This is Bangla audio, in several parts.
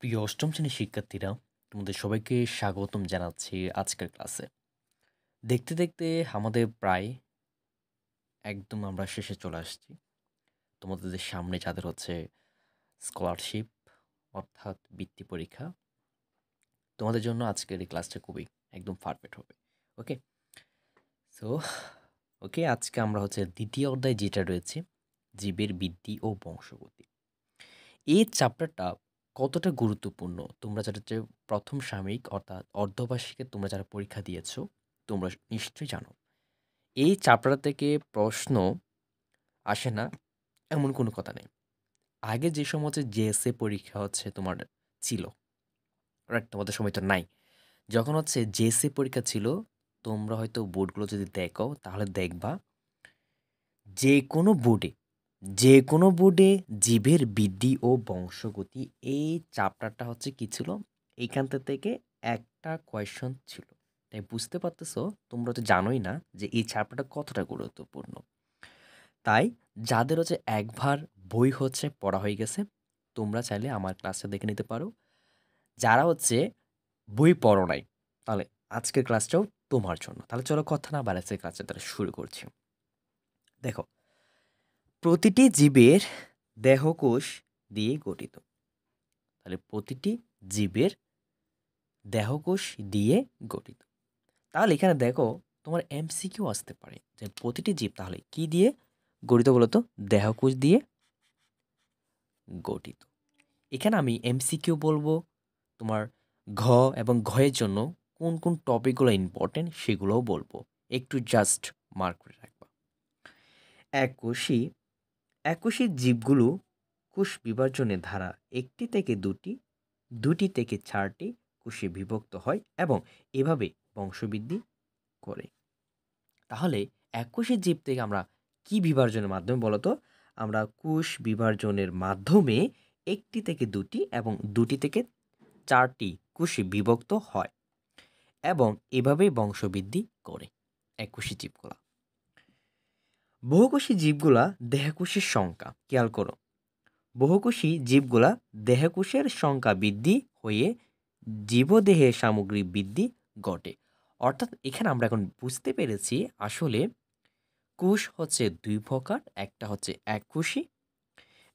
প্রিয় অষ্টম শ্রেণীর শিক্ষার্থীরা, তোমাদের সবাইকে স্বাগতম জানাচ্ছি আজকের ক্লাসে। দেখতে দেখতে আমাদের প্রায় একদম আমরা শেষে চলে আসছি। তোমাদের সামনে যাদের হচ্ছে স্কলারশিপ অর্থাৎ বৃত্তি পরীক্ষা, তোমাদের জন্য আজকের এই ক্লাসটা খুবই একদম পারফেক্ট হবে। ওকে, সো আজকে আমরা হচ্ছে দ্বিতীয় অধ্যায় যেটা রয়েছে জীবের বৃদ্ধি ও বংশগতি। এই চ্যাপ্টারটা কতটা গুরুত্বপূর্ণ তোমরা যারা যে প্রথম সাময়িক অর্থাৎ অর্ধবার্ষিকে তোমরা যারা পরীক্ষা দিয়েছো তোমরা নিশ্চয়ই জানো। এই চ্যাপ্টার থেকে প্রশ্ন আসে না এমন কোনো কথা নেই। আগে যে সময় হচ্ছে জেএসএ পরীক্ষা হচ্ছে তোমার ছিল, রাইট? তোমাদের সময় তো নাই। যখন হচ্ছে জেএসএ পরীক্ষা ছিল, তোমরা হয়তো বোর্ডগুলো যদি দেখো তাহলে দেখবা যে কোনো বোর্ডে যে কোনো বোর্ডে জীবের বৃদ্ধি ও বংশগতি এই চ্যাপ্টারটা হচ্ছে কি ছিল, এইখান থেকে একটা কোয়েশ্চন ছিল। তাই বুঝতে পারতেছো তোমরা তো জানোই না যে এই চ্যাপ্টারটা কতটা গুরুত্বপূর্ণ। তাই যাদের হচ্ছে একবার বই হচ্ছে পড়া হয়ে গেছে, তোমরা চাইলে আমার ক্লাসটা দেখে নিতে পারো। যারা হচ্ছে বই পড়ো নাই, তাহলে আজকের ক্লাসটাও তোমার জন্য। তাহলে চলো কথা না বাড়াচ্ছে ক্লাসটা তাহলে শুরু করছি। দেখো, প্রতিটি জীবের দেহকোষ দিয়ে গঠিত। তাহলে প্রতিটি জীবের দেহকোষ দিয়ে গঠিত। তাহলে এখানে দেখো তোমার এমসিকিউ আসতে পারে যে প্রতিটি জীব তাহলে কি দিয়ে গঠিত বলতো? দেহকোষ দিয়ে গঠিত। এখানে আমি এমসিকিউ বলবো, তোমার ঘ এবং ঘয়ের জন্য কোন কোন টপিকগুলো ইম্পর্টেন্ট সেগুলোও বলবো, একটু জাস্ট মার্ক করে রাখবা। এককোষী এককোষী জীবগুলো কোষ বিভাজনের ধারা একটি থেকে দুটি, দুটি থেকে চারটি কোষে বিভক্ত হয় এবং এভাবে বংশবৃদ্ধি করে। তাহলে এককোষী জীব থেকে আমরা কি বিভাজনের মাধ্যমে বলতো? আমরা কোষ বিভাজনের মাধ্যমে একটি থেকে দুটি এবং দুটি থেকে চারটি কোষে বিভক্ত হয় এবং এভাবেই বংশবৃদ্ধি করে এককোষী জীবগুলা। বহুকোষী জীবগুলা দেহকোষের সংখ্যা খেয়াল করো, বহুকোষী জীবগুলা দেহকোষের সংখ্যা বৃদ্ধি হয়ে জীবদেহের সামগ্রিক বৃদ্ধি ঘটে। অর্থাৎ এখানে আমরা এখন বুঝতে পেরেছি আসলে কোষ হচ্ছে দুই প্রকার, একটা হচ্ছে এককোষী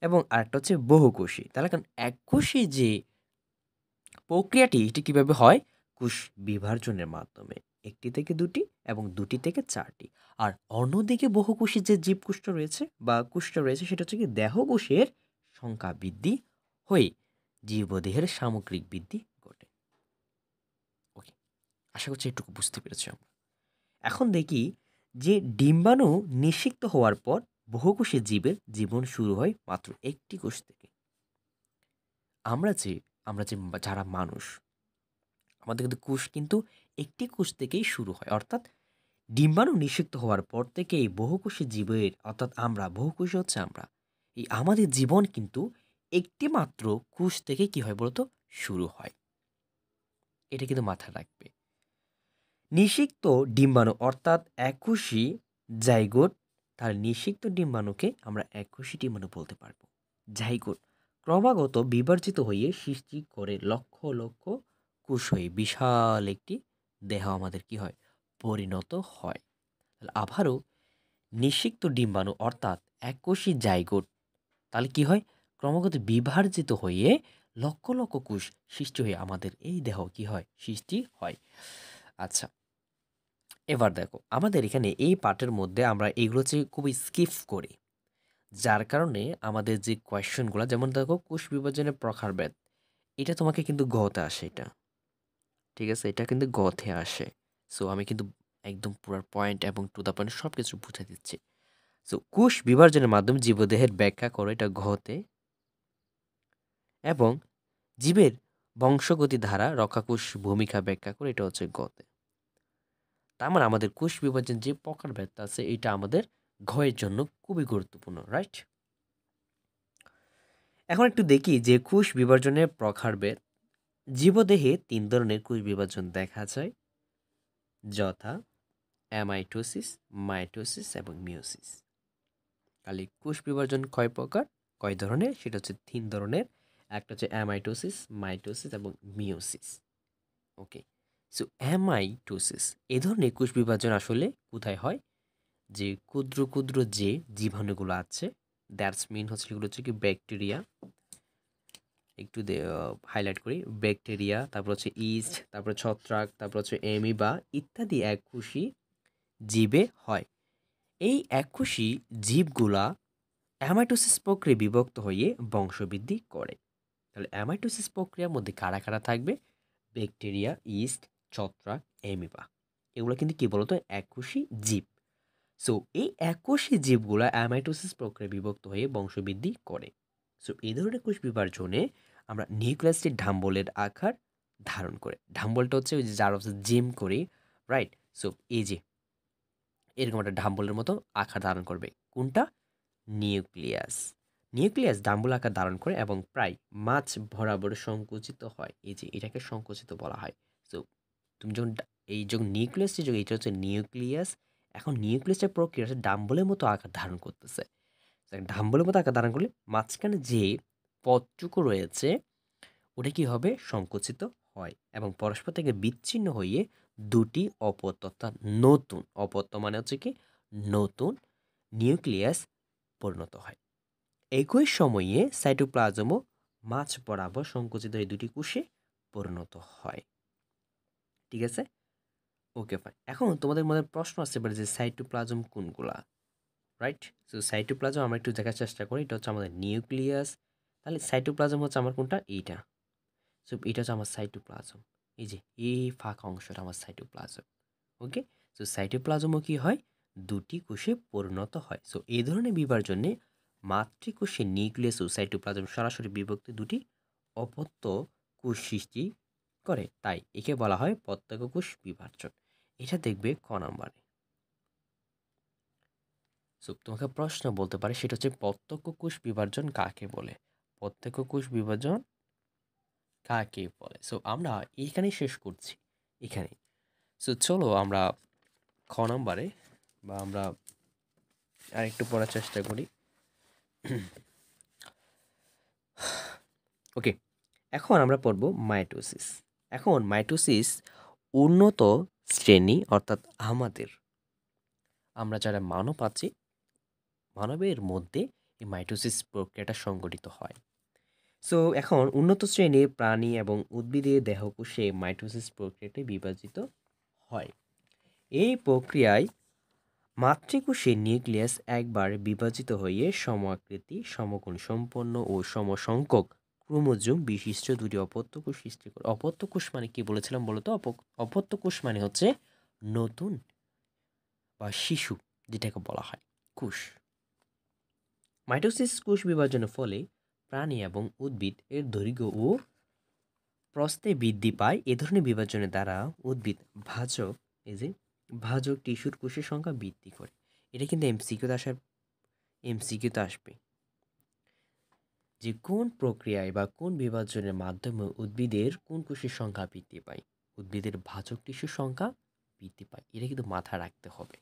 এবং আরেকটা হচ্ছে বহুকোষী। তাহলে এখন এককোষী যে প্রক্রিয়াটি এটি কিভাবে হয়? কোষ বিভাজনের মাধ্যমে একটি থেকে দুটি এবং দুটি থেকে চারটি। আর অন্যদিকে বহুকোষী যে জীবকোষটা রয়েছে বা কোষটা রয়েছে সেটা হচ্ছে কি দেহকোষের সংখ্যা বৃদ্ধি হয়ে জীবদেহের সামগ্রিক বৃদ্ধি ঘটে। ওকে, আশা করছি এটুকু বুঝতে পেরেছি আমরা। এখন দেখি যে ডিম্বাণু নিষিক্ত হওয়ার পর বহুকোষী জীবের জীবন শুরু হয় মাত্র একটি কোষ থেকে। আমরা যে আমরা যে যারা মানুষ, আমাদের কিন্তু কোষ কিন্তু একটি কোষ থেকেই শুরু হয়। অর্থাৎ ডিম্বাণু নিষিক্ত হওয়ার পর থেকে এই বহুকোষী জীবের অর্থাৎ আমরা বহুকোষী হচ্ছে আমরা, এই আমাদের জীবন কিন্তু একটি মাত্র কোষ থেকে কি হয় বলতো শুরু হয়। এটা কিন্তু মাথায় রাখবে। নিষিক্ত ডিম্বাণু অর্থাৎ এককোষী জাইগোট, তার নিষিক্ত ডিম্বাণুকে আমরা এককোষী ডিম্বাণু বলতে পারবো। জাইগোট ক্রমাগত বিভাজিত হয়ে সৃষ্টি করে লক্ষ লক্ষ কোষ হয়ে বিশাল একটি দেহ আমাদের কি হয় পরিণত হয়। তাহলে আবারও নিষিক্ত ডিম্বাণু অর্থাৎ এককোষী জাইগোট তাহলে কি হয় ক্রমাগত বিভাজিত হয়ে লক্ষ লক্ষ কোষ সৃষ্টি হয়ে আমাদের এই দেহ কি হয় সৃষ্টি হয়। আচ্ছা, এবার দেখো আমাদের এখানে এই পার্টের মধ্যে আমরা এইগুলো হচ্ছে খুবই স্কিপ করি, যার কারণে আমাদের যে কোয়েশ্চেনগুলো যেমন দেখো কোষ বিভাজনের প্রকারভেদ, এটা তোমাকে কিন্তু গতে আসে, এটা ঠিক আছে, এটা কিন্তু গতে আসে। সো আমি কিন্তু একদম পুরো পয়েন্ট এবং টু দ্য পয়েন্ট সব কিছু বুঝে দিচ্ছি। সো কোষ বিভাজনের মাধ্যমে জীবদেহের ব্যাখ্যা করো, এটা ঘতে, এবং জীবের বংশগতি ধারা রক্ষাকোষ ভূমিকা ব্যাখ্যা করে, এটা হচ্ছে গতে। তার মানে আমাদের কোষ বিভাজন যে প্রকারভেদ আছে এটা আমাদের ঘয়ের জন্য খুবই গুরুত্বপূর্ণ, রাইট? এখন একটু দেখি যে কোষ বিভাজনের প্রকারভেদ। জীবদেহে তিন ধরনের কোষ বিভাজন দেখা যায়, যথা অ্যামাইটোসিস, মাইটোসিস এবং মিওসিস। তাহলে কোষ বিভাজন কয় প্রকার, কয় ধরনের? সেটা হচ্ছে তিন ধরনের, একটা হচ্ছে অ্যামাইটোসিস, মাইটোসিস এবং মিওসিস। ওকে, সো অ্যামাইটোসিস এই ধরনের কোষ বিভাজন আসলে কোথায় হয়? যে ক্ষুদ্র ক্ষুদ্র যে জীবাণুগুলো আছে, দ্যাটস মিন হচ্ছে এগুলো হচ্ছে কি ব্যাকটেরিয়া, একটু হাইলাইট করি, ব্যাকটেরিয়া, তারপর হচ্ছে ইস্ট, তারপর ছত্রাক, তারপর হচ্ছে অ্যামিবা ইত্যাদি এককোষী জীবে হয়। এই এককোষী জীবগুলা অ্যামাইটোসিস প্রক্রিয়ায় বিভক্ত হয়ে বংশবৃদ্ধি করে। তাহলে অ্যামাইটোসিস প্রক্রিয়ার মধ্যে কারা কারা থাকবে? ব্যাকটেরিয়া, ইস্ট, ছত্রাক, অ্যামিবা। এগুলো কিন্তু কি বলতো? এককোষী জীব। সো এই এককোষী জীবগুলা অ্যামাইটোসিস প্রক্রিয়ায় বিভক্ত হয়ে বংশবৃদ্ধি করে। সো এই ধরনের কোষ বিভাজনে আমরা নিউক্লিয়াসটি ডাম্বলের আকার ধারণ করে, ডাম্বলটা হচ্ছে ওই যে যার হচ্ছে জিম করি, রাইট? সো এই যে এরকম একটা ডাম্বলের মতো আকার ধারণ করবে। কোনটা? নিউক্লিয়াস। নিউক্লিয়াস ডাম্বল আকার ধারণ করে এবং প্রায় মাঝ বরাবর সংকুচিত হয়। এই যে এটাকে সংকুচিত বলা হয়। সো তুমি যখন এই যখন নিউক্লিয়াসটি যখন এটা হচ্ছে নিউক্লিয়াস, এখন নিউক্লিয়াসের প্রক্রিয়া হচ্ছে ডাম্বলের মতো আকার ধারণ করতেছে। ডাম্বলের মতো আকার ধারণ করলে মাঝখানে যে পথটুকু রয়েছে ওটা কি হবে? সংকুচিত হয় এবং পরস্পর থেকে বিচ্ছিন্ন হয়ে দুটি অপত্য, অর্থাৎ নতুন অপত্য মানে হচ্ছে কি নতুন নিউক্লিয়াস পরিণত হয়। একই সময়ে সাইটোপ্লাজমও মাঝ বরাবর সংকুচিত হয়ে দুটি কোষে পরিণত হয়। ঠিক আছে? Okay fine. এখন তোমাদের মধ্যে প্রশ্ন আসতে পারে যে সাইটোপ্লাজম কোনগুলা, রাইট? সো সাইটোপ্লাজম আমরা একটু দেখার চেষ্টা করি। এটা হচ্ছে আমাদের নিউক্লিয়াস। তাহলে সাইটোপ্লাজম হচ্ছে আমার কোনটা? এইটা। সো এটা হচ্ছে আমার সাইটোপ্লাজম। এই যে এই ফাঁকা অংশটা আমার সাইটোপ্লাজম। ওকে, সো সাইটোপ্লাজমও কি হয়? দুটি কোষে পরিণত হয়। সো এই ধরনের বিভাজনে মাতৃকোষে নিউক্লিয়াস ও সাইটোপ্লাজম সরাসরি বিভক্তি দুটি অপত্য কোষ সৃষ্টি করে, তাই একে বলা হয় প্রত্যক্ষ কোষ বিভাজন। এটা দেখবে ক নাম্বারে। সো তোমাকে প্রশ্ন বলতে পারে, সেটা হচ্ছে প্রত্যক্ষ কোষ বিভাজন কাকে বলে? প্রত্যক্ষ কোষ বিভাজন কাকে বলে? সো আমরা এখানেই শেষ করছি, এখানে। সো চলো আমরা খ নাম্বারে বা আমরা আরেকটু পড়ার চেষ্টা করি। ওকে, এখন আমরা পড়ব মাইটোসিস। এখন মাইটোসিস উন্নত শ্রেণী, অর্থাৎ আমরা যারা মানব আছি, মানবের মধ্যে এই মাইটোসিস প্রক্রিয়াটা সংঘটিত হয়। সো এখন উন্নত শ্রেণীর প্রাণী এবং উদ্ভিদের দেহকোষে মাইটোসিস প্রক্রিয়াটি বিভাজিত হয়। এই প্রক্রিয়ায় মাতৃকোষে নিউক্লিয়াস একবার বিভাজিত হয়ে সমাকৃতি, সমকোণ সম্পন্ন ও সমসংখ্যক ক্রোমোজোম বিশিষ্ট দুটি অপত্য কোষ সৃষ্টি করে। অপত্য কোষ মানে কি বলেছিলাম বলতো? অপত্য কোষ মানে হচ্ছে নতুন বা শিশু, যেটাকে বলা হয় কোষ। মাইটোসিস কোষ বিভাজনের ফলে প্রাণী এবং উদ্ভিদ এর দৈর্ঘ্য ও প্রস্থে বৃদ্ধি পায়। এ ধরনের বিভাজনের দ্বারা উদ্ভিদ ভাজক, এই যে ভাজক টিস্যুর কোষের সংখ্যা বৃদ্ধি করে। এটা কিন্তু এমসিকিউতে আসবে যে কোন প্রক্রিয়ায় বা কোন বিভাজনের মাধ্যমে উদ্ভিদের কোন কোষের সংখ্যা বৃদ্ধি পায়? উদ্ভিদের ভাজক টিস্যুর সংখ্যা বৃদ্ধি পায়। এটা কিন্তু মাথায় রাখতে হবে।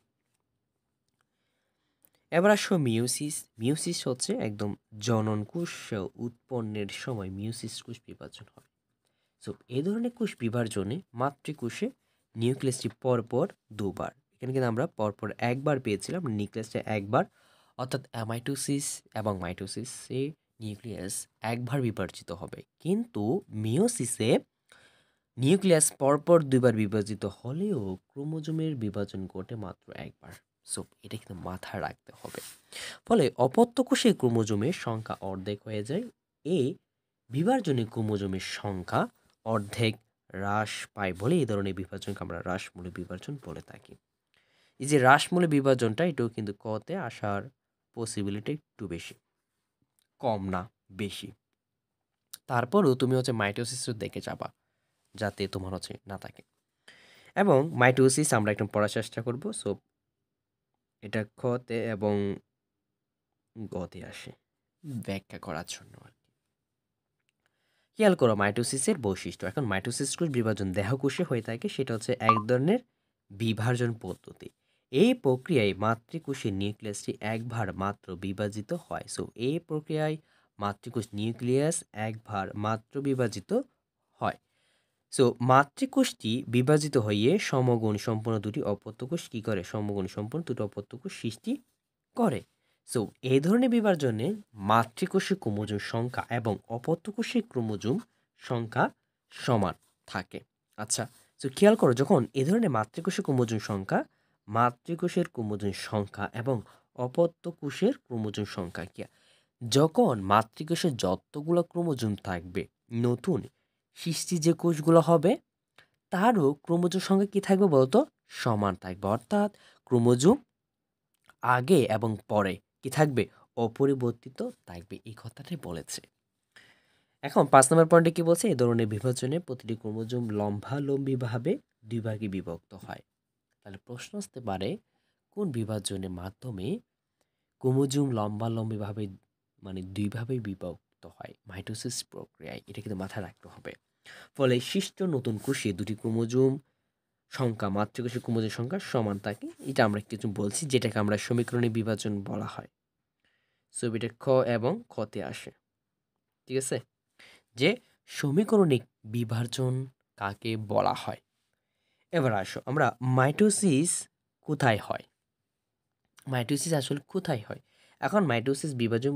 এবার আসো মিওসিস। মিওসিস হচ্ছে একদম জনন কোষ উৎপন্নের সময় মিওসিস কোষ বিভাজন হয়। সো এই ধরনের কোষ বিভাজনে মাতৃকোষে নিউক্লিয়াসটি পরপর দুবার, এখানে কিন্তু আমরা পরপর একবার পেয়েছিলাম, নিউক্লিয়াসটা একবার, অর্থাৎ অ্যামাইটোসিস এবং মাইটোসিসে নিউক্লিয়াস একবার বিভাজিত হবে, কিন্তু মিওসিসে নিউক্লিয়াস পরপর দুইবার বিভাজিত হলেও ক্রোমোজোমের বিভাজন ঘটে মাত্র একবার। সো এটা কিন্তু মাথায় রাখতে হবে। ফলে অপত্য কোষে ক্রোমোজোমের সংখ্যা অর্ধেক হয়ে যায়। এই বিভাজনে ক্রোমোজোমের সংখ্যা অর্ধেক হ্রাস পায় বলে এই ধরনের বিভাজনকে আমরা হ্রাসমূলক বিভাজন বলে থাকি। এই যে হ্রাসমূলক বিভাজনটা, এটাও কিন্তু কতে আসার পসিবিলিটি একটু বেশি, কম না, বেশি। তারপরও তুমি হচ্ছে মাইটোসিস দেখে যাবা যাতে তোমার হচ্ছে না থাকে। এবং মাইটোসিস আমরা একটু পড়ার চেষ্টা করব। সো এটা খতে এবং গতে আসে ব্যাখ্যা করার জন্য আর কি। খেয়াল করো মাইটোসিসের বৈশিষ্ট্য। এখন মাইটোসিস কোষ বিভাজন দেহকোষে হয়ে থাকে, সেটা হচ্ছে এক ধরনের বিভাজন পদ্ধতি। এই প্রক্রিয়ায় মাতৃকোষের নিউক্লিয়াসটি একবার মাত্র বিভাজিত হয়। সো এই প্রক্রিয়ায় মাতৃকোষ নিউক্লিয়াস একবার মাত্র বিভাজিত হয়। সো মাতৃকোষটি বিভাজিত হয়ে সমগুণ সম্পন্ন দুটি অপত্য কোষ কি করে? সমগুণ সম্পন্ন দুটি অপত্য কোষ সৃষ্টি করে। সো এই ধরনের বিভাজনে মাতৃকোষের ক্রোমোজোম সংখ্যা এবং অপত্য কোষের ক্রোমোজোম সংখ্যা সমান থাকে। আচ্ছা, সো খেয়াল করো, যখন এ ধরনের মাতৃকোষের ক্রোমোজোম সংখ্যা এবং অপত্য কোষের ক্রোমোজোম সংখ্যা কি, যখন মাতৃকোষের যতগুলো ক্রোমোজোম থাকবে, নতুন সৃষ্টি যে কোষগুলো হবে তারও ক্রোমোজোম সংখ্যা কি থাকবে বলতো? সমান থাকবে। অর্থাৎ ক্রোমোজোম আগে এবং পরে কি থাকবে? অপরিবর্তিত থাকবে। এই কথাটাই বলেছে। এখন 5 নম্বর পয়েন্টে কি বলছে? এই ধরনের বিভাজনে প্রতিটি ক্রোমোজোম লম্বালম্বিভাবে দুই ভাগে বিভক্ত হয়। তাহলে প্রশ্ন আসতে পারে, কোন বিভাজনের মাধ্যমে ক্রোমোজোম লম্বালম্বিভাবে মানে দুইভাবে বিভক্ত হয়? মাইটোসিস প্রক্রিয়ায়। এটা কিন্তু মাথায় রাখতে হবে। ফলে সৃষ্ট নতুন কোষে দুটি ক্রোমোজোম সংখ্যা মাতৃকোষের ক্রোমোজোম সংখ্যা সমান থাকে। এটা আমরা কিছু বলছি, যেটাকে আমরা সমীকরণে বিভাজন বলা হয়। ছবিটা খ এবং খতে আসে। ঠিক আছে, যে সমীকরণিক বিভাজন কাকে বলা হয়। এবার আসো, আমরা মাইটোসিস কোথায় হয়, মাইটোসিস আসলে কোথায় হয়। এখন মাইটোসিস বিভাজন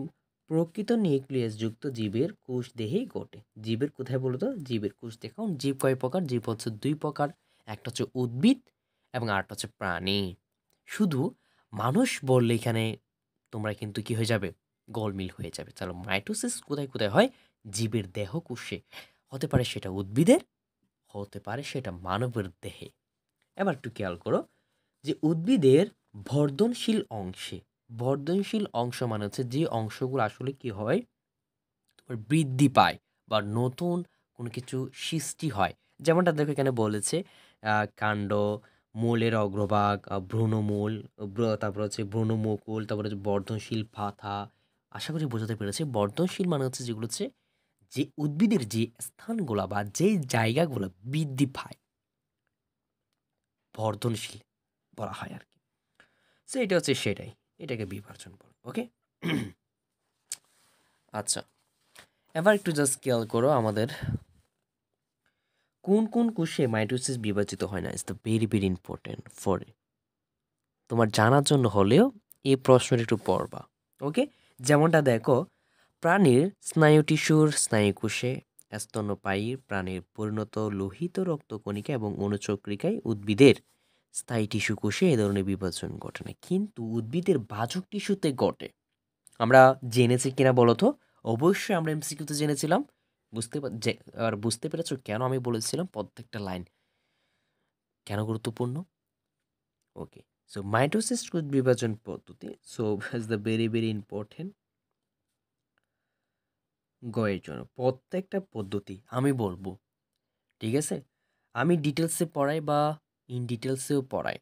প্রকৃত নিউক্লিয়াস যুক্ত জীবের কোষ দেহেই ঘটে। জীবের কোথায় বলতো? জীবের কোষ দেহে। এখন জীব কয় প্রকার? জীব হচ্ছে দুই প্রকার। একটা হচ্ছে উদ্ভিদ এবং আরেকটা হচ্ছে প্রাণী। শুধু মানুষ বললে এখানে তোমরা কিন্তু কি হয়ে যাবে? গোলমিল হয়ে যাবে। চলো, মাইটোসিস কোথায় কোথায় হয়? জীবের দেহ কোষে। হতে পারে সেটা উদ্ভিদের, হতে পারে সেটা মানবের দেহে। এবার একটু খেয়াল করো যে উদ্ভিদের বর্ধনশীল অংশ মানে হচ্ছে যে অংশগুলো আসলে কি হয়, তোমার বৃদ্ধি পায় বা নতুন কোনো কিছু সৃষ্টি হয়। যেমনটা দেখো এখানে বলেছে, কাণ্ড, মূলের অগ্রভাগ, ভ্রূণমূল, তারপর হচ্ছে ভ্রূণমুকুল, তারপরে হচ্ছে বর্ধনশীল পাতা। আশা করি বোঝাতে পেরেছি। বর্ধনশীল মানে হচ্ছে যেগুলো হচ্ছে যে উদ্ভিদের যে স্থানগুলা বা যে জায়গাগুলো বৃদ্ধি পায়, বর্ধনশীল বলা হয় আর কি। সো এটা হচ্ছে সেটাই, এটাকে বিভাজন বলে। ওকে। আচ্ছা, এবার একটু জাস্ট খেয়াল করো আমাদের কোন কোন কোষে মাইটোসিস বিভাজিত হয় না। It's the very very important for তোমার জানার জন্য হলেও এই প্রশ্নটা একটু পড়বা। ওকে, যেমনটা দেখো, প্রাণীর স্নায়ু টিস্যুর স্নায়ু কোষে, স্তন্যপায়ী প্রাণীর পরিণত লোহিত রক্তকণিকা এবং অনুচক্রিকায়, উদ্ভিদের স্থায়ী টিস্যু কোষে এ ধরনের বিভাজন ঘটে না, কিন্তু উদ্ভিদের বাহ্যিক টিস্যুতে ঘটে। আমরা জেনেছি কিনা বলো তো? অবশ্যই আমরা এমসিকিউতে জেনেছিলাম। আর বুঝতে পেরেছো কেন আমি বলেছিলাম প্রত্যেকটা লাইন কেন গুরুত্বপূর্ণ? ওকে, সো মাইটোসিস কোষ বিভাজন পদ্ধতি, so is the very very important গয়ের জন্য। প্রত্যেকটা পদ্ধতি আমি বলবো, ঠিক আছে? আমি ডিটেলসে পড়াই বা ইন ডিটেলসেও পড়াই,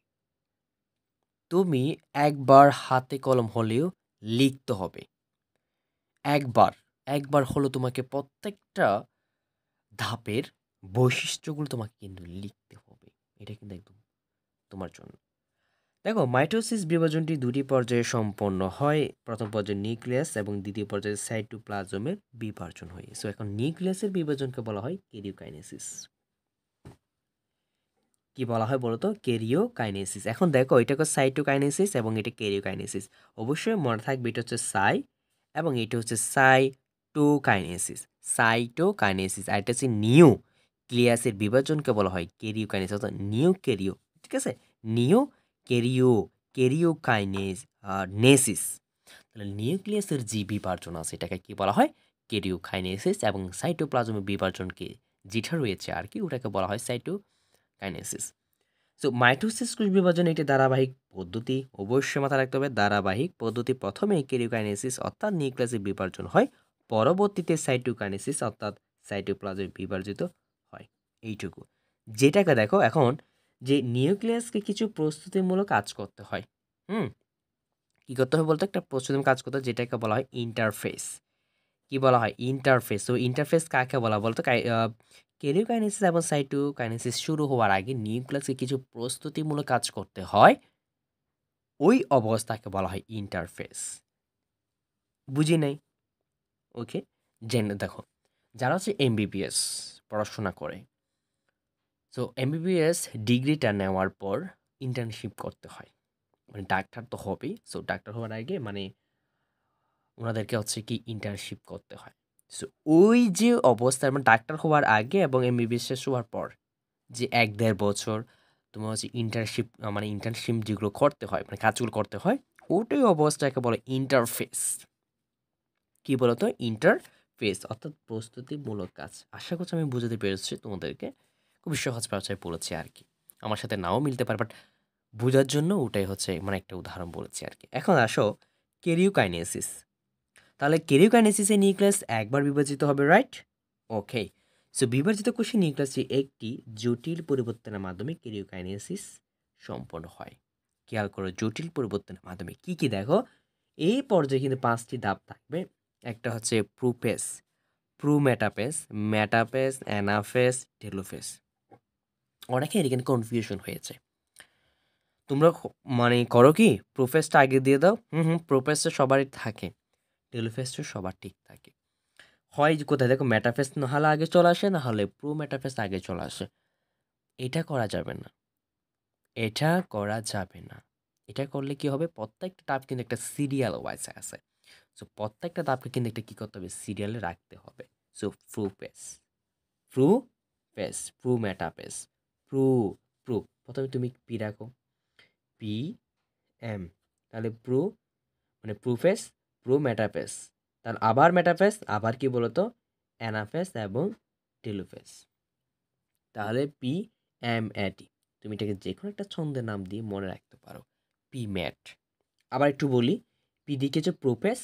তুমি একবার হাতে কলম হলেও লিখতে হবে। একবার একবার হলো তোমাকে প্রত্যেকটা ধাপের বৈশিষ্ট্যগুলো তোমাকে কিন্তু লিখতে হবে। এটা কিন্তু একদম তোমার জন্য। দেখো, মাইটোসিস বিভাজনটি দুটি পর্যায়ে সম্পন্ন হয়। প্রথম পর্যায়ে নিউক্লিয়াস এবং দ্বিতীয় পর্যায়ে সাইটোপ্লাজমের বিভাজন হয়। সো এখন নিউক্লিয়াসের বিভাজনকে বলা হয় কেরিওকাইনেসিস। কি বলা হয় বলতো? কেরিওকাইনেসিস। এখন দেখো, এটাকে সাইটোকাইনেসিস এবং এটা কেরিওকাইনেসিস। অবশ্যই মনে থাকবে এটা হচ্ছে সাই এবং এটা হচ্ছে সাইটোকাইনেসিস। সাইটোকাইনেসিস। আর এটা হচ্ছে নিউক্লিয়াসের বিভাজনকে বলা হয় কেরিওকাইনেসিস, অর্থাৎ নিউক্যারিও। ঠিক আছে, নিউ ক্যারিও ক্যারিওকাইনেস নেসিস। তাহলে নিউক্লিয়াসের যে বিভাজন আছে এটাকে কি বলা হয়? কেরিওকাইনেসিস। এবং সাইটোপ্লাজমের বিভাজনকে যেটা রয়েছে আর কি, ওটাকে বলা হয় সাইটোকাইনেসিস। সো মাইটোসিস কোষ বিভাজন একটি ধারাবাহিক পদ্ধতি। অবশ্যই মাথায় রাখতে হবে ধারাবাহিক পদ্ধতি। প্রথমে কেরিওকাইনেসিস অর্থাৎ নিউক্লিয়াসের বিভাজন হয়, পরবর্তীতে সাইটোকাইনেসিস অর্থাৎ সাইটোপ্লাজম বিভাজিত হয়। এইটুকু। যেটাকে দেখো এখন, যে নিউক্লিয়াসকে কিছু প্রস্তুতিমূলক কাজ করতে হয়। হুম, কি করতে হয় বলতে? একটা প্রস্তুতিমূলক কাজ করতে হয়, যেটাকে বলা হয় ইন্টারফেস। কি বলা হয়? ইন্টারফেস। তো ইন্টারফেস কাকে বলা বলতো? কেরিওকাইনেসিস এবং সাইটোকাইনেসিস শুরু হওয়ার আগে নিউক্লিয়াসকে কিছু প্রস্তুতিমূলক কাজ করতে হয়, ওই অবস্থাকে বলা হয় ইন্টারফেস। বুঝি নাই? ওকে, জেনে দেখো, যারা হচ্ছে এমবিবিএস পড়াশোনা করে, সো এমবিবিএস ডিগ্রিটা নেওয়ার পর ইন্টার্নশিপ করতে হয়। মানে ডাক্তার তো হবেই, সো ডাক্তার হওয়ার আগে মানে ওনাদেরকে হচ্ছে কি ইন্টার্নশিপ করতে হয়। সো ওই যে অবস্থায় মানে ডাক্তার হওয়ার আগে এবং এমবিবিএস শেষ হওয়ার পর যে ১-১.৫ বছর তোমার হচ্ছে ইন্টার্নশিপ মানে ইন্টার্নশিপ যেগুলো করতে হয় মানে কাজগুলো করতে হয়, ওটাই অবস্থাকে বলে ইন্টারফেস। কি বলতো? ইন্টারফেস অর্থাৎ প্রস্তুতিমূলক কাজ। আশা করছি আমি বুঝাতে পেরেছি তোমাদেরকে। খুবই সহজ ভাষায় বলেছি আরকি। আমার সাথে নাও মিলতে পারে, বাট বোঝার জন্য ওটাই হচ্ছে মানে একটা উদাহরণ বলেছি আরকি। এখন আসো কেরিওকাইনেসিস। তাহলে কেরিওকাইনেসিসে নিউক্লিয়াস একবার বিভাজিত হবে, রাইট? ওকে। সো বিভাজিত কোষে নিউক্লিয়াসে একটি জটিল পরিবর্তনের মাধ্যমে কেরিওকাইনেসিস সম্পন্ন হয়। খেয়াল করো, জটিল পরিবর্তনের মাধ্যমে কি কি দেখো, এই পর্যায়ে কিন্তু ৫টি ধাপ থাকবে। একটা হচ্ছে prophase, prometaphase, metaphase, anaphase, telophase. অনেকের এখানে কনফিউশন হয়েছে। তোমরা মানে করো কি, প্রোফেসটা আগে দিয়ে দাও। প্রোফেসটা সবারই থাকে, টেলোফেসটা সবার ঠিক থাকে। হয় যে কোথায় দেখো মেটাফেস না হলে আগে চলে আসে, না হলে প্রোমেটাফেস আগে চলে আসে। এটা করা যাবে না, এটা করা যাবে না। এটা করলে কি হবে, প্রত্যেকটা ধাপ কিন্তু একটা সিরিয়াল ওয়াইজ আছে। সো প্রত্যেকটা ধাপকে কিন্তু একটা কী করতে হবে, সিরিয়ালে রাখতে হবে। So prophase, prophase, prometaphase, pro pro প্রথমে তুমি পি রাখো, পি এম, তাহলে প্রো মানে প্রোফেস, প্রোমেটাফেস, তাহলে আবার মেটাফেস, আবার কি বলতো অ্যানাফেস এবং টেলোফেস। তাহলে পি এম এটি, তুমি এটাকে যে কোনো একটা ছন্দের নাম দিয়ে মনে রাখতে পারো, পি ম্যাট। আবার একটু বলি, পি দিকে হচ্ছে প্রোফেস,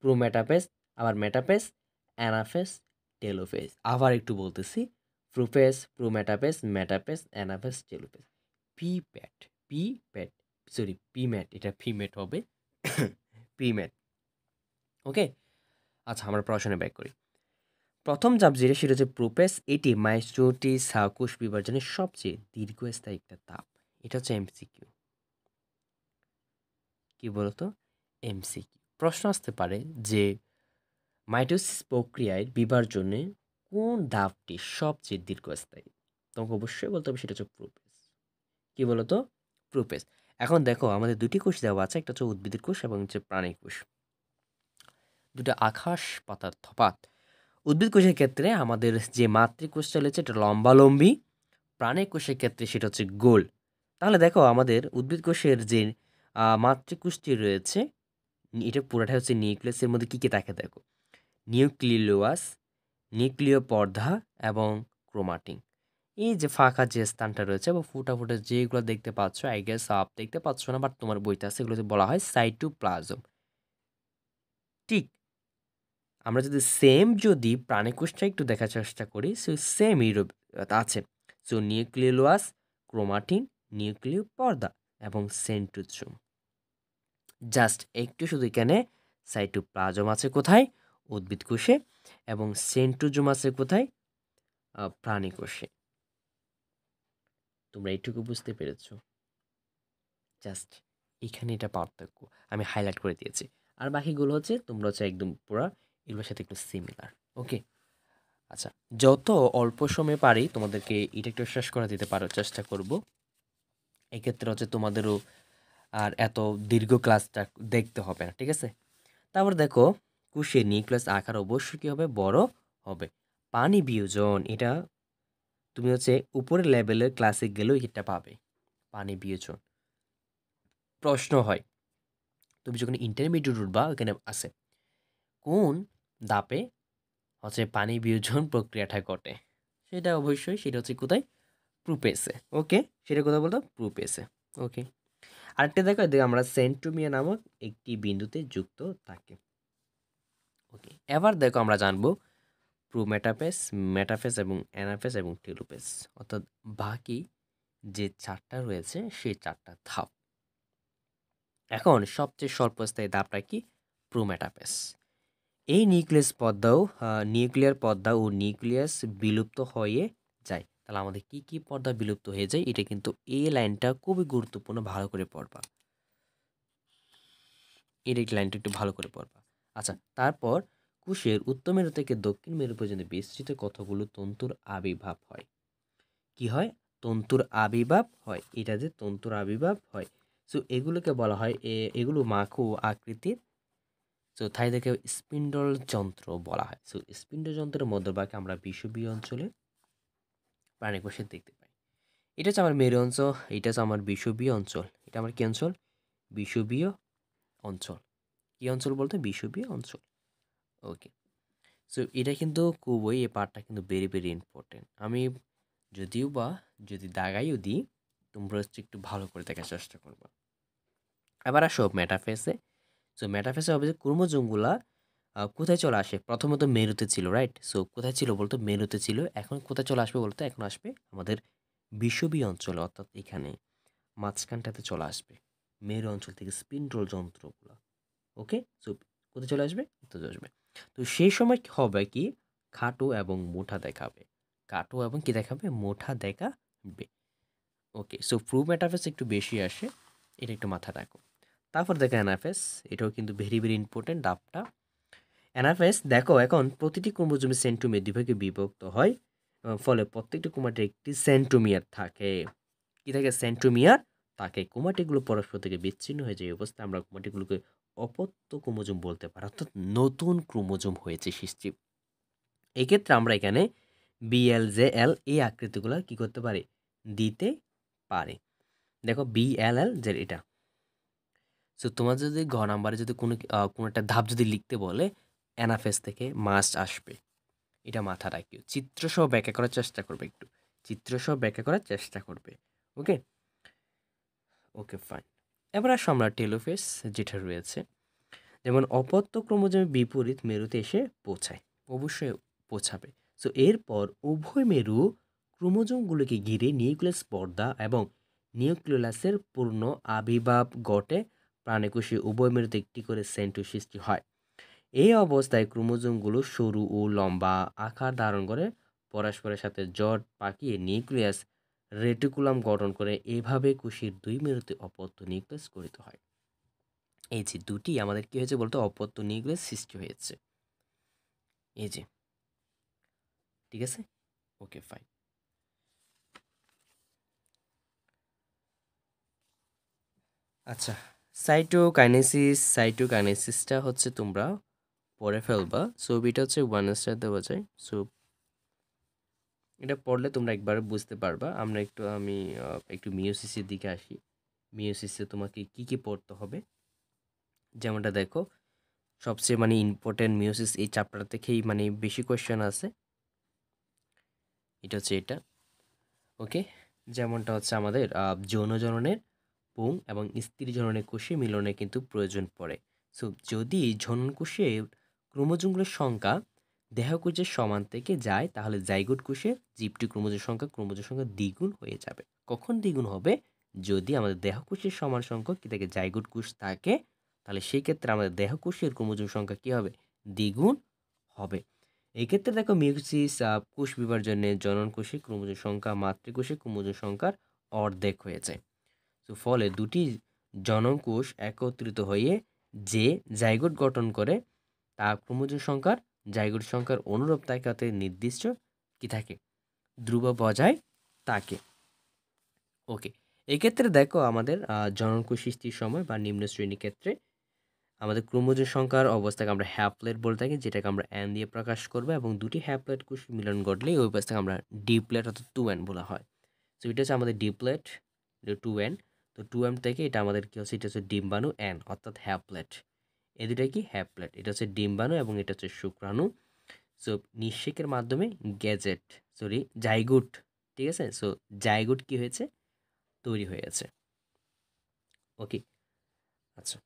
প্রোমেটাফেস, আবার মেটাফেস, অ্যানাফেস, টেলোফেস। আবার একটু বলতেছি, prophase, prometaphase, metaphase, anaphase, telophase. P pat, P pat, sorry P mat, এটা পি ম্যাট হবে, পি ম্যাট। ওকে, আচ্ছা আমরা পড়াশোনায় ব্যাক করি। প্রথম ধাপ যেটা সেটা হচ্ছে প্রোপেস। এটি মাইটোসিস কোষ বিভাজনের সবচেয়ে দীর্ঘস্থায়ী একটা ধাপ। এটা হচ্ছে এমসিকিউ। কি বলতো? এমসিকিউ প্রশ্ন আসতে পারে যে মাইটোসিস প্রক্রিয়ায় বিভাজনে কোন ধাপটি সবচেয়ে দীর্ঘস্থায়ী? তোমাকে অবশ্যই বলতে হবে সেটা হচ্ছে প্রোপেস। কি বলতো? প্রোপেস। এখন দেখো আমাদের দুটি কোষ দেওয়া আছে, একটা হচ্ছে উদ্ভিদের কোষ এবং হচ্ছে প্রাণী কোষ। দুটো আকাশ পাতার তফাৎ। উদ্ভিদ কোষের ক্ষেত্রে আমাদের যে মাতৃকোষটা রয়েছে এটা লম্বালম্বি, প্রাণী কোষের ক্ষেত্রে সেটা হচ্ছে গোল। তাহলে দেখো আমাদের উদ্ভিদ কোষের যে মাতৃকোষটি রয়েছে, এটা পুরাটাই হচ্ছে নিউক্লিয়াসের মধ্যে কী কী থাকে দেখো, নিউক্লিওলাস, নিউক্লিয় পর্দা এবং ক্রোমাটিন। এই যে ফাঁকা যে স্থানটা রয়েছে বা ফুটা ফুটা যেগুলো দেখতে পাচ্ছ, আই গেস আপ দেখতে পাচ্ছ না, বাট তোমার বইতে আছে, এগুলো বলা হয় সাইটোপ্লাজম। ঠিক, আমরা যদি সেম যদি প্রাণীকোষটা একটু দেখার চেষ্টা করি, সো সেম ইউরোপ আছে। সো নিউক্লিওলাস, ক্রোমাটিন, নিউক্লিয় পর্দা এবং সেন্ট্রোজোম। জাস্ট একটু শুধু এখানে সাইটোপ্লাজম আছে কোথায়? উদ্ভিদ কোষে, এবং সেন্ট্রোজোম আছে কোথায়? প্রাণী কোষে। তোমরা এইটুকু বুঝতে পেরেছো? জাস্ট এখানে এটা পার্থক্য আমি হাইলাইট করে দিয়েছি। আর বাকিগুলো হচ্ছে তোমরা হচ্ছে একদম পুরা এগুলোর সাথে একটু সিমিলার। ওকে, আচ্ছা, যত অল্প সময়ে পারি তোমাদেরকে এটা একটু শেষ করে দিতে পারার চেষ্টা করব। এক্ষেত্রে হচ্ছে তোমাদেরও আর এত দীর্ঘ ক্লাসটা দেখতে হবে না, ঠিক আছে? তারপর দেখো, কোষের নিউক্লিয়াস আকার অবশ্যই কী হবে, বড় হবে। পানি বিয়োজন, এটা তুমি হচ্ছে উপরের লেভেলের ক্লাসে গেলেও এটা পাবে, পানি বিয়োজন। প্রশ্ন হয়, তুমি যখন ইন্টারমিডিয়েট উঠবা ওখানে আছে কোন ধাপে হচ্ছে পানি বিয়োজন প্রক্রিয়াটা ঘটে, সেটা অবশ্যই সেটা হচ্ছে কোথায়, প্রোপেসে। ওকে, সেটা কোথায় বলতো, প্রোপেসে। ওকে, আরেকটা দেখো, এদিকে আমরা সেন্ট্রোমিয়ার নামক একটি বিন্দুতে যুক্ত থাকে। ওকে, এবার দেখো আমরা জানবো প্রোমেটাফেস, মেটাফেস এবং অ্যানাফেস এবং টেলোফেস, অর্থাৎ বাকি যে চারটা রয়েছে সেই চারটা ধাপ। এখন সবচেয়ে স্বল্পস্থায়ী ধাপটা কি, প্রোমেটাফেস। এই নিউক্লিয়ার পর্দা ও নিউক্লিয়াস বিলুপ্ত হয়ে যায়। তাহলে আমাদের কি কি পর্দা বিলুপ্ত হয়ে যায়, এটা কিন্তু এই লাইনটা খুবই গুরুত্বপূর্ণ, ভালো করে পড়বা। এই লাইনটা একটু ভালো করে পড়বা। আচ্ছা, তারপর কোষের উত্তর মেরু থেকে দক্ষিণ মেরু পর্যন্ত বিস্তৃত কতগুলো তন্তুর আবির্ভাব হয়? কি হয়? তন্তুর আবির্ভাব হয়। এটা যে তন্তুর আবির্ভাব হয়, সো এগুলোকে বলা হয় এগুলো মাখো আকৃতির। সো তাই দেখে স্পিন্ডল যন্ত্র বলা হয়। সো স্পিন্ডল যন্ত্রের মধ্যভাগে আমরা বিষুবীয় অঞ্চলে প্রাণীকোষে দেখতে পাই। এটা হচ্ছে আমার মেরু অঞ্চল, এটা হচ্ছে আমার বিষুবীয় অঞ্চল। এটা আমার কি অঞ্চল? বিষুবীয় অঞ্চল। কি অঞ্চল বলতে? বিষুবীয় অঞ্চল। ওকে, সো এটা কিন্তু খুবই, এই পার্টটা কিন্তু ভেরি ভেরি ইম্পর্টেন্ট। আমি যদিও বা যদি দাগাইও দিই, তোমরা হচ্ছে একটু ভালো করে দেখার চেষ্টা করবো। এবার আসো মেটাফেসে। সো মেটাফেসে হবে যে ক্রোমোজোমগুলা কোথায় চলে আসে? প্রথমত মেরুতে ছিল, রাইট? সো কোথায় ছিল বলতো? মেরুতে ছিল। এখন কোথায় চলে আসবে বলতো? এখন আসবে আমাদের বিষুবীয় অঞ্চলে, অর্থাৎ এখানে মাঝখানটাতে চলে আসবে মেরু অঞ্চল থেকে স্পিন্ডল যন্ত্রগুলো। ওকে, সো কোথায় চলে আসবে? কোথায় আসবে? তো সেই সময় কি হবে? কি খাটো এবং মোটা দেখাবে। খাটো এবং কি দেখাবে? মোটা দেখাবে। ওকে, সো ফ্রু মেটাফেস একটু বেশি আসে, এটা একটু মাথা রাখো। তারপর দেখো অ্যানাফেস, এটাও কিন্তু ভেরি ভেরি ইম্পর্টেন্ট ডাবটা। অ্যানাফেস দেখো, এখন প্রতিটি ক্রোমোজোমে সেন্ট্রোমিয়ার দুভাগে বিভক্ত হয়, ফলে প্রত্যেকটি ক্রোমাটির একটি সেন্ট্রোমিয়ার থাকে। কি থাকে? সেন্ট্রোমিয়ার থাকে। ক্রোমাটিগুলো পরস্পর থেকে বিচ্ছিন্ন হয়ে যায়। এই অবস্থায় আমরা ক্রোমাটিগুলোকে অপত্য ক্রোমোজোম বলতে পারি, অর্থাৎ নতুন ক্রোমোজোম হয়েছে সৃষ্টি। এক্ষেত্রে আমরা এখানে BL, JL এই আকৃতিগুলো কি করতে পারি? দিতে পারি। দেখো BLL, এটা। সো তোমার যদি ঘ নাম্বারে যদি কোনো একটা ধাপ যদি লিখতে বলে, অ্যানাফেস থেকে মাস্ট আসবে, এটা মাথা রাখিও। চিত্রসহ ব্যাখ্যা করার চেষ্টা করবে, একটু চিত্রসহ ব্যাখ্যা করার চেষ্টা করবে। ওকে, ওকে ফাইন। এবার আসো আমরা টেলোফেস যেটা রয়েছে, যেমন অপত্য ক্রোমোজোমের বিপরীত মেরুতে এসে পৌঁছায়, অবশ্যই পৌঁছাবে। সো এরপর উভয় মেরু ক্রোমোজোমগুলোকে ঘিরে নিউক্লিয়াস পর্দা এবং নিউক্লিয়াসের পূর্ণ আবির্ভাব ঘটে। প্রাণীকোষে উভয় মেরুতে একটি করে সেন্ট্রোমিয়ার সৃষ্টি হয়। এই অবস্থায় ক্রোমোজোমগুলো সরু ও লম্বা আকার ধারণ করে পরস্পরের সাথে জট পাকিয়ে নিউক্লিয়াস রেটিকুলাম গঠন করে। এভাবে কোষের দুই মেরুতে অপত্য নিউক্লিয়াস গঠিত হয়। এই যে দুটি আমাদের কি হয়েছে বলতো? অপত্য নিউক্লিয়াস সৃষ্টি হয়েছে। এই যে, ঠিক আছে, ওকে ফাইন। আচ্ছা, সাইটোকাইনেসিসটা হচ্ছে তোমরা পড়ে ফেলবা। সো এটা হচ্ছে 1 স্টার দেওয়া যায়। সো এটা পড়লে তোমরা একবার বুঝতে পারবা। আমি একটু মিওসিসের দিকে আসি। মিওসিসে তোমাকে কি কি পড়তে হবে, যেমনটা দেখো, সবচেয়ে মানে ইম্পর্টেন্ট মিওসিস এই চ্যাপ্টার থেকেই মানে বেশি কোয়েশ্চেন আছে। এটা হচ্ছে এটা। ওকে, যেমনটা হচ্ছে আমাদের যৌন জননের পুং এবং স্ত্রী জননের কোষে মিলনে কিন্তু প্রয়োজন পড়ে। সো যদি জনন কোষে ক্রোমোজোমগুলোর সংখ্যা দেহকোষের সমান থেকে যায়, তাহলে জাইগোট কোষে জীবটি ক্রোমোজোম সংখ্যা দ্বিগুণ হয়ে যাবে। কখন দ্বিগুণ হবে? যদি আমাদের দেহকোষের সমান সংখ্যক কি থাকে? জাইগোট কোষ থাকে, তাহলে সেই ক্ষেত্রে আমাদের দেহকোষের ক্রোমোজোম সংখ্যা কি হবে? দ্বিগুণ হবে। এই ক্ষেত্রে দেখো মিউসিস কোষ বিভাজনে জনন কোষে ক্রোমোজোম সংখ্যা মাতৃকোষে ক্রোমোজোম সংখ্যার অর্ধেক হয়ে যায়। তো ফলে দুটি জননকোষ একত্রিত হয়ে যে জাইগোট গঠন করে, তা ক্রোমোজোম সংখ্যার জাইগোট সংখ্যার অনুরূপ তাকে নির্দিষ্ট কি থাকে? ধ্রুব বজায় থাকে। ওকে, এক্ষেত্রে দেখো আমাদের জননকোষ সৃষ্টির সময় বা নিম্ন শ্রেণীর ক্ষেত্রে আমাদের ক্রোমোজোম সংখ্যার অবস্থাকে আমরা হ্যাপ্লয়েড বলে থাকি, যেটাকে আমরা N দিয়ে প্রকাশ করবো, এবং দুটি হ্যাপ্লয়েড কোষ মিলন ঘটলেই ওই অবস্থাকে আমরা ডিপ্লয়েড অর্থাৎ 2N বলা হয়। সো এটা হচ্ছে আমাদের ডিপ্লয়েড 2N। তো 2M থেকে এটা আমাদের কি হচ্ছে? এটা হচ্ছে ডিম্বাণু N অর্থাৎ হ্যাপ্লয়েড। এই দুটাই কি? হ্যাপ্লয়েড। এটা হচ্ছে ডিম্বাণু এবং এটা হচ্ছে শুক্রাণু। সো নিঃশেকের মাধ্যমে জাইগুট, ঠিক আছে? সো জাইগুট কি হয়েছে? তৈরি হয়ে গেছে। ওকে, আচ্ছা,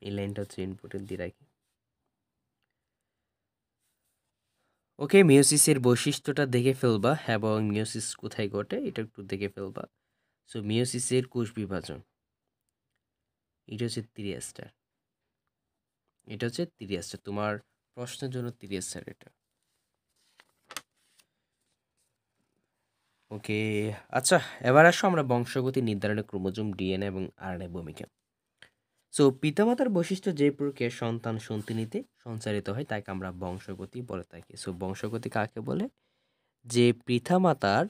এই লাইনটা হচ্ছে ইনপুটের দিয়ে রাখি। ওকে, মিওসিসের বৈশিষ্ট্যটা দেখে ফেলবা এবং মিওসিস কোথায় ঘটে এটা একটু দেখে ফেলবা। সো মিওসিসের কোষ বিভাজন, এটা হচ্ছে 3 স্টার। এটা হচ্ছে 3 স্টার, তোমার প্রশ্নের জন্য 3 স্টার এটা। ওকে, আচ্ছা, এবার আসো আমরা বংশগতি নির্ধারণে ক্রোমোজোম, DNA এবং RNA ভূমিকা। সো পিতামাতার বৈশিষ্ট্য যে প্রক্রিয়ায় সন্তান সন্ততিতে সঞ্চারিত হয় তাকে আমরা বংশগতি বলে থাকি। সো বংশগতি কাকে বলে? যে পিতামাতার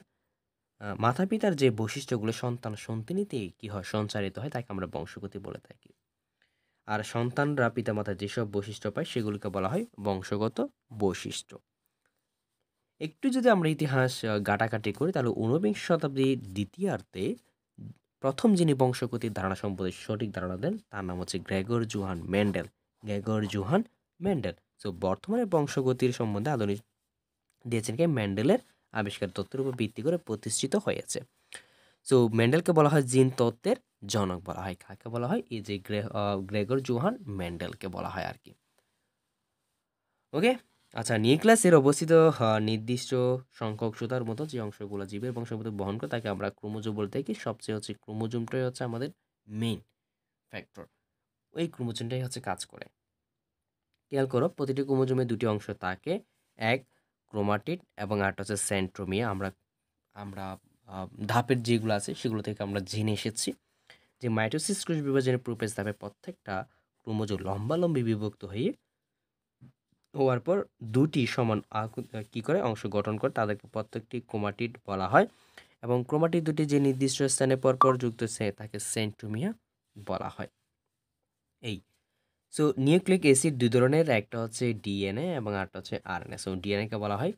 মাতা পিতার যে বৈশিষ্ট্যগুলো সন্তান সন্ততিতে কি হয় সঞ্চারিত হয় তাকে আমরা বংশগতি বলে থাকি। আর সন্তানরা পিতামাতার যেসব বৈশিষ্ট্য পায় সেগুলোকে বলা হয় বংশগত বৈশিষ্ট্য। একটু যদি আমরা ইতিহাস ঘাটাঘাটি করি তাহলে ঊনবিংশ শতাব্দীর দ্বিতীয়ার্ধে প্রথম যিনি বংশগতির ধারণা সম্পর্কে সঠিক ধারণা দেন তার নাম হচ্ছে Gregor Johann Mendel. Gregor Johann Mendel. So বর্তমানে বংশগতির সম্বন্ধে আধুনিক দিয়েছেন কি মেন্ডেলের আবিষ্কার তত্ত্বের উপর ভিত্তি করে প্রতিষ্ঠিত হয়েছে। সো মেন্ডেলকে বলা হয় জিন তত্ত্বের জনক বলা হয়। কাকে বলা হয়? এই যে গ্রেগর জোহান মেন্ডেলকে বলা হয় আর কি। ওকে, আচ্ছা, নিউক্লিয়াসের অবস্থিত নির্দিষ্ট সংখ্যক সুতার মতো যে অংশগুলো জীবের বংশগতি বহন করে তাকে আমরা ক্রোমোজোম বলতে থাকি। সবচেয়ে হচ্ছে ক্রোমোজোমটাই হচ্ছে আমাদের মেইন ফ্যাক্টর। ওই ক্রোমোজোমটাই হচ্ছে কাজ করে। খেয়াল করো, প্রতিটি ক্রোমোজোমে দুটি অংশ থাকে, এক ক্রোমাটিড এবং আরেকটা হচ্ছে সেন্ট্রোমিয়া। আমরা আমরা ধাপের যেগুলো আছে সেগুলো থেকে আমরা জেনে এসেছি যে মাইটোসিস কোষ বিভাজনের প্রোফেজ ধাপে প্রত্যেকটা ক্রোমোজোম লম্বালম্বি বিভক্ত হওয়ার পর দুটি সমান কি করে অংশ গঠন করে তাদেরকে প্রত্যেকটি ক্রোমাটিড বলা হয় এবং ক্রোমাটিড দুটি যে নির্দিষ্ট স্থানে পরপর যুক্ত তাকে সেন্ট্রোমিয়া বলা হয়। এই সো নিউক্লিক অ্যাসিড দুই ধরনের, একটা হচ্ছে ডিএনএ এবং আরেকটা হচ্ছে আরএনএ। সো ডিএনএকে বলা হয়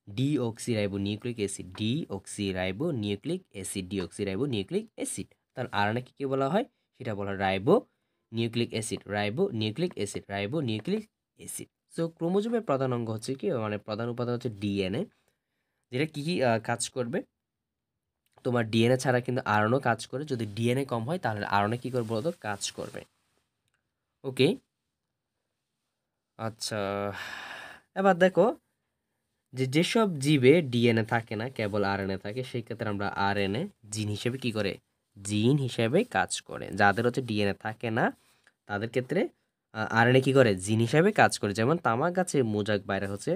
deoxyribo nucleic acid, deoxyribo nucleic acid, deoxyribo nucleic acid. তার আরএনএকে কি বলা হয়? সেটা বলা হয় ribo nucleic acid, ribo nucleic acid, ribo nucleic acid. So ক্রোমোজোমের প্রধান অঙ্গ হচ্ছে কি, মানে প্রধান উপাদান হচ্ছে ডিএনএ, যেটা কি কাজ করবে? তোমার ডিএনএ ছাড়া কিন্তু আরএনএও কাজ করে। যদি ডিএনএ কম হয় তাহলে আরএনএ কি করবে বলতো? কাজ করবে। ওকে, আচ্ছা, এবার দেখো যেসব জীবে ডিএনএ থাকে না, কেবল আরএনএ থাকে, সেই ক্ষেত্রে আমরা আরএনএ জিন হিসেবে কি করে? জিন হিসেবে কাজ করে। যাদের হচ্ছে ডিএনএ থাকে না তাদের ক্ষেত্রে আরএনএ কি করে? জিন হিসেবে কাজ করে। যেমন তামাক গাছে মোজাক ভাইরাস হচ্ছে,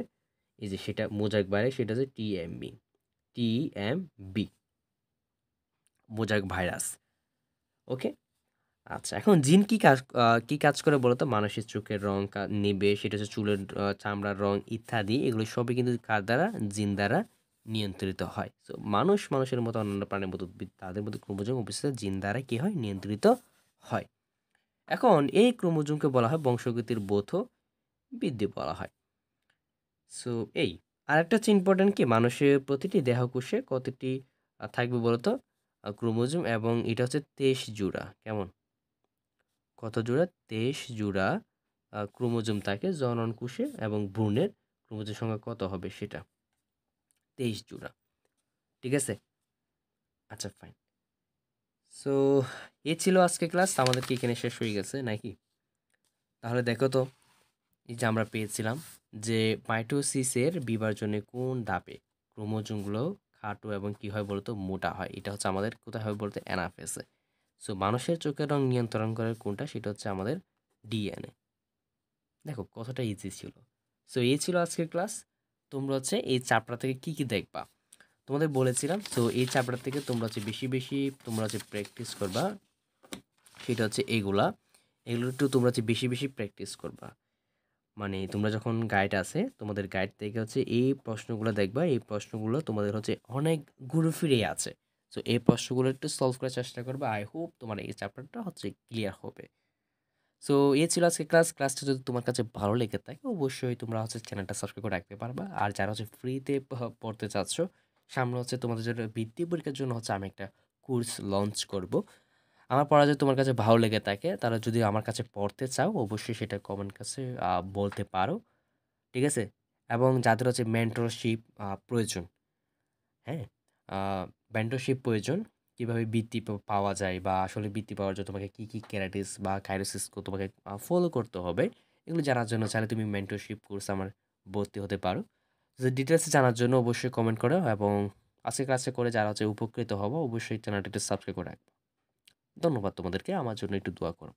এই যে সেটা মোজাক ভাইরাস, সেটা হচ্ছে টিএমবি মোজাক ভাইরাস। ওকে, আচ্ছা, এখন জিন কি কাজ করে বলতো? মানুষের চোখের রং নেবে, সেটা হচ্ছে চুলের চামড়ার রং ইত্যাদি, এগুলো সবই কিন্তু কার দ্বারা? জিন দ্বারা নিয়ন্ত্রিত হয়। তো মানুষের মতো অন্যান্য প্রাণীর মতো উদ্ভিদ তাদের মধ্যে ক্রোমোজোম উপস্থিত জিন দ্বারা কি হয়? নিয়ন্ত্রিত হয়। এখন এই ক্রোমোজোমকে বলা হয় বংশগতির বৌথ বৃদ্ধি বলা হয়। সো এই আরেকটা হচ্ছে ইম্পর্টেন্ট কি, মানুষের প্রতিটি দেহকোষে কতটি থাকবে বলতো? ক্রোমোজোম, এবং এটা হচ্ছে 23 জোড়া। কেমন? কত জোড়া? 23 জোড়া ক্রোমোজোম থাকে জনন কোষে, এবং ভ্রূণের ক্রোমোজোম সংখ্যা কত হবে? সেটা 23 জোড়া। ঠিক আছে, আচ্ছা, ফাইন। সো এ ছিল আজকে ক্লাস, আমাদের কি এখানে শেষ হয়ে গেছে নাকি? তাহলে দেখো তো, এই যে আমরা পেয়েছিলাম যে মাইটোসিসের বিভাজনে কোন ধাপে ক্রোমোজোমগুলো খাটো এবং কি হয় বলতো? মোটা হয়। এটা হচ্ছে আমাদের কোথায় হয় বলতে? অ্যানাফেসে। সো মানুষের চোখের রং নিয়ন্ত্রণ করে কোনটা? সেটা হচ্ছে আমাদের ডিএনএ। দেখো কতটা ইজি ছিল। সো এই ছিল আজকের ক্লাস। তোমরা হচ্ছে এই চ্যাপ্টার থেকে কি কি দেখবা তোমাদের বলেছিলাম। সো এই চ্যাপ্টার থেকে তোমরা হচ্ছে বেশি বেশি তোমরা হচ্ছে প্র্যাকটিস করবা। সেটা হচ্ছে এগুলো একটু তোমরা হচ্ছে বেশি বেশি প্র্যাকটিস করবা। মানে তোমরা যখন গাইড আছে তোমাদের গাইড থেকে হচ্ছে এই প্রশ্নগুলো দেখবা, এই প্রশ্নগুলো তোমাদের হচ্ছে অনেক ঘুরে ফিরে আছে। সো এই প্রশ্নগুলো একটু সলভ করার চেষ্টা করবে। আই হোপ তোমার এই চ্যাপ্টারটা হচ্ছে ক্লিয়ার হবে। সো এই ছিল আজকে ক্লাসটা যদি তোমার কাছে ভালো লেগে থাকে অবশ্যই তোমরা হচ্ছে চ্যানেলটা সাবস্ক্রাইব করে রাখতে পারবা। আর যারা হচ্ছে ফ্রিতে পড়তে চাচ্ছ, সামনে হচ্ছে তোমাদের জন্য বৃত্তি পরীক্ষার জন্য হচ্ছে আমি একটা কোর্স লঞ্চ করব। আমার পড়া যদি তোমার কাছে ভালো লেগে থাকে তাহলে যদি আমার কাছে পড়তে চাও অবশ্যই সেটা কমেন্ট কাছে বলতে পারো। ঠিক আছে, এবং যাদের হচ্ছে মেন্টরশিপ প্রয়োজন, হ্যাঁ, মেন্টরশিপ প্রয়োজন, কিভাবে বৃত্তি পাওয়া যায় বা আসলে বৃত্তি পাওয়ার জন্য তোমাকে কী কী ক্যারাটিস বা কাইরোসিস তোমাকে ফলো করতে হবে, এগুলো জানার জন্য চাইলে তুমি মেন্টরশিপ কোর্স আমার ভর্তি হতে পারো। ডিটেলস জানার জন্য অবশ্যই কমেন্ট করো, এবং আজকে ক্লাসে করে যারা হচ্ছে উপকৃত হবো অবশ্যই চ্যানেলটা একটু সাবস্ক্রাইব করে রাখবো। ধন্যবাদ তোমাদেরকে, আমার জন্য একটু দোয়া করো।